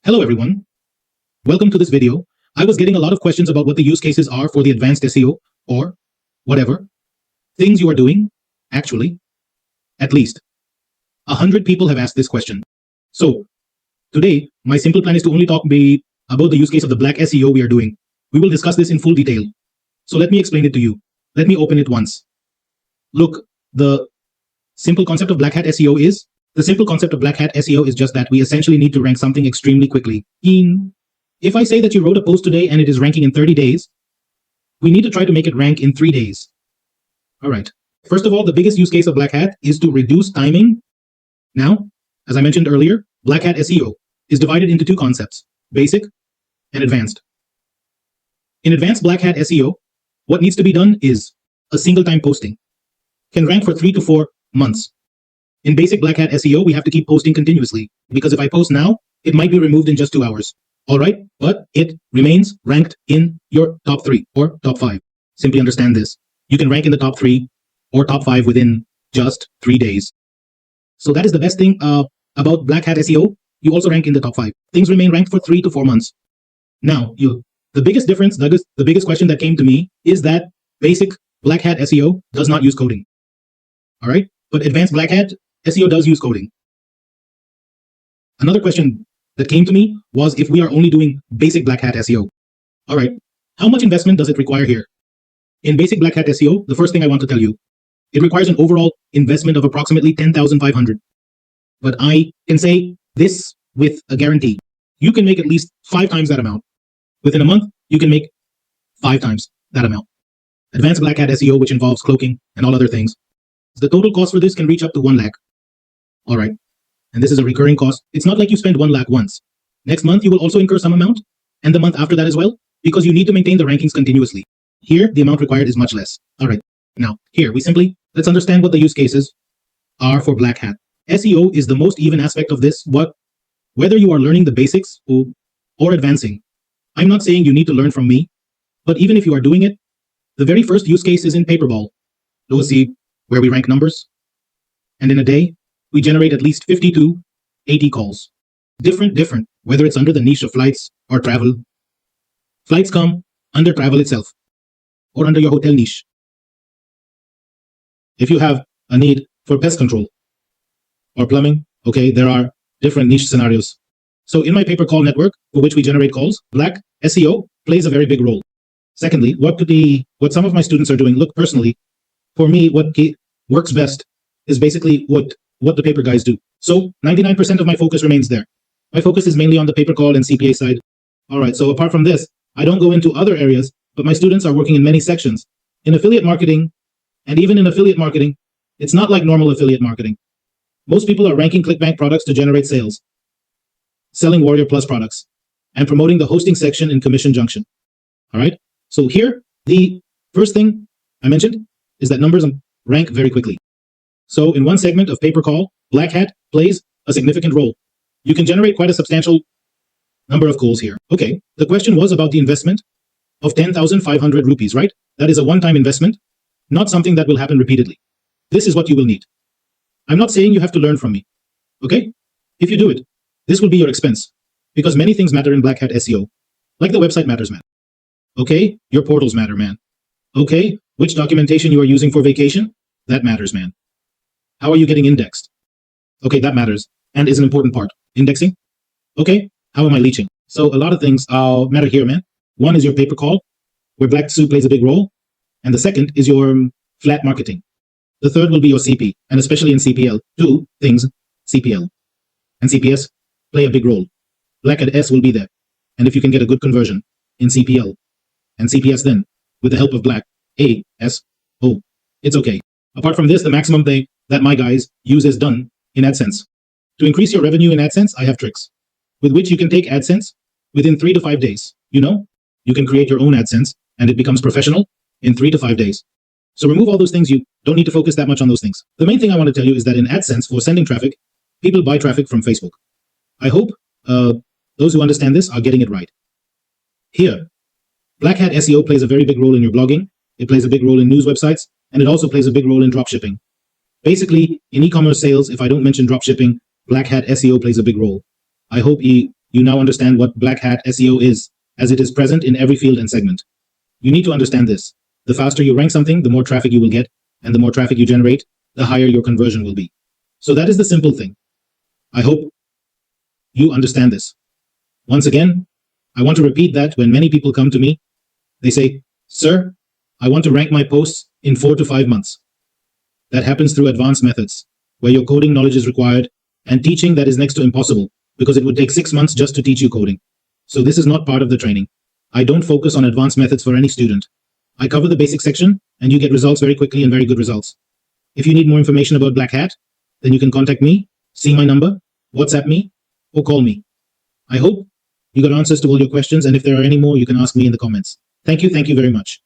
Hello everyone, welcome to this video. I was getting a lot of questions about what the use cases are for the advanced SEO or whatever things you are doing. Actually, at least 100 people have asked this question. So today, my simple plan is to only talk about the use case of the black SEO we are doing. We will discuss this in full detail. So let me explain it to you. Let me open it once. Look, the simple concept of Blackhat SEO is just that we essentially need to rank something extremely quickly. If I say that you wrote a post today and it is ranking in 30 days, we need to try to make it rank in 3 days. All right. First of all, the biggest use case of Blackhat is to reduce timing. Now, as I mentioned earlier, Blackhat SEO is divided into two concepts, basic and advanced. In advanced Blackhat SEO, what needs to be done is a single time posting can rank for 3 to 4 months. In basic Blackhat SEO, we have to keep posting continuously because if I post now, it might be removed in just 2 hours. All right, but it remains ranked in your top 3 or top 5. Simply understand this. You can rank in the top 3 or top 5 within just 3 days. So that is the best thing about Blackhat SEO. You also rank in the top 5. Things remain ranked for 3 to 4 months. Now, the biggest difference, the biggest question that came to me is that basic Blackhat SEO does not use coding. All right, but advanced Blackhat SEO does use coding. Another question that came to me was if we are only doing basic Blackhat SEO. All right, how much investment does it require here? In basic Blackhat SEO, the first thing I want to tell you, it requires an overall investment of approximately 10,500. But I can say this with a guarantee. You can make at least 5 times that amount. Within a month, you can make 5 times that amount. Advanced Blackhat SEO, which involves cloaking and all other things, the total cost for this can reach up to 1 lakh. All right. And this is a recurring cost. It's not like you spend 1 lakh once. Next month, you will also incur some amount, and the month after that as well, because you need to maintain the rankings continuously. Here, the amount required is much less. All right. Now, here, let's understand what the use cases are for Blackhat. SEO is the most even aspect of this, whether you are learning the basics or advancing. I'm not saying you need to learn from me, but even if you are doing it, the very first use case is in Paperball. You'll see where we rank numbers. And in a day, we generate at least 50 to 80 calls. Different, whether it's under the niche of flights or travel. Flights come under travel itself or under your hotel niche. If you have a need for pest control or plumbing, okay, there are different niche scenarios. So in my pay-per-call network, for which we generate calls, Black SEO plays a very big role. Secondly, what some of my students are doing, look, personally, for me, what works best is basically what the paper guys do. So 99% of my focus remains there. My focus is mainly on the pay-per-call and CPA side. All right, so apart from this, I don't go into other areas, but my students are working in many sections. In affiliate marketing, and even in affiliate marketing, it's not like normal affiliate marketing. Most people are ranking ClickBank products to generate sales, selling Warrior Plus products, and promoting the hosting section in Commission Junction. All right, so here, the first thing I mentioned is that numbers rank very quickly. So in one segment of pay-per-call, Blackhat plays a significant role. You can generate quite a substantial number of calls here. Okay, the question was about the investment of 10,500 rupees, right? That is a one-time investment, not something that will happen repeatedly. This is what you will need. I'm not saying you have to learn from me, okay? If you do it, this will be your expense because many things matter in Blackhat SEO, like the website matters, man. Okay, your portals matter, man. Okay, which documentation you are using for vacation, that matters, man. How are you getting indexed? Okay, that matters and is an important part. Indexing? Okay, how am I leeching? So a lot of things matter here, man. One is your pay-per-call, where Black SEO plays a big role. And the second is your flat marketing. The third will be your CP, and especially in CPL. 2 things, CPL and CPS play a big role. Blackhat S will be there. And if you can get a good conversion in CPL and CPS then, with the help of Black ASO, it's okay. Apart from this, the maximum thing that my guys use is done in AdSense. To increase your revenue in AdSense, I have tricks with which you can take AdSense within 3 to 5 days. You can create your own AdSense and it becomes professional in 3 to 5 days. So remove all those things. You don't need to focus that much on those things. The main thing I want to tell you is that in AdSense, for sending traffic, people buy traffic from Facebook. I hope those who understand this are getting it right. Here, Blackhat SEO plays a very big role in your blogging. It plays a big role in news websites, and it also plays a big role in dropshipping. Basically, in e-commerce sales, if I don't mention dropshipping, Blackhat SEO plays a big role. I hope you now understand what Blackhat SEO is, as it is present in every field and segment. You need to understand this. The faster you rank something, the more traffic you will get, and the more traffic you generate, the higher your conversion will be. So that is the simple thing. I hope you understand this. Once again, I want to repeat that when many people come to me, they say, "Sir, I want to rank my posts in 4 to 5 months." That happens through advanced methods, where your coding knowledge is required, and teaching that is next to impossible, because it would take 6 months just to teach you coding. So this is not part of the training. I don't focus on advanced methods for any student. I cover the basic section, and you get results very quickly and very good results. If you need more information about Blackhat, then you can contact me, see my number, WhatsApp me, or call me. I hope you got answers to all your questions, and if there are any more, you can ask me in the comments. Thank you very much.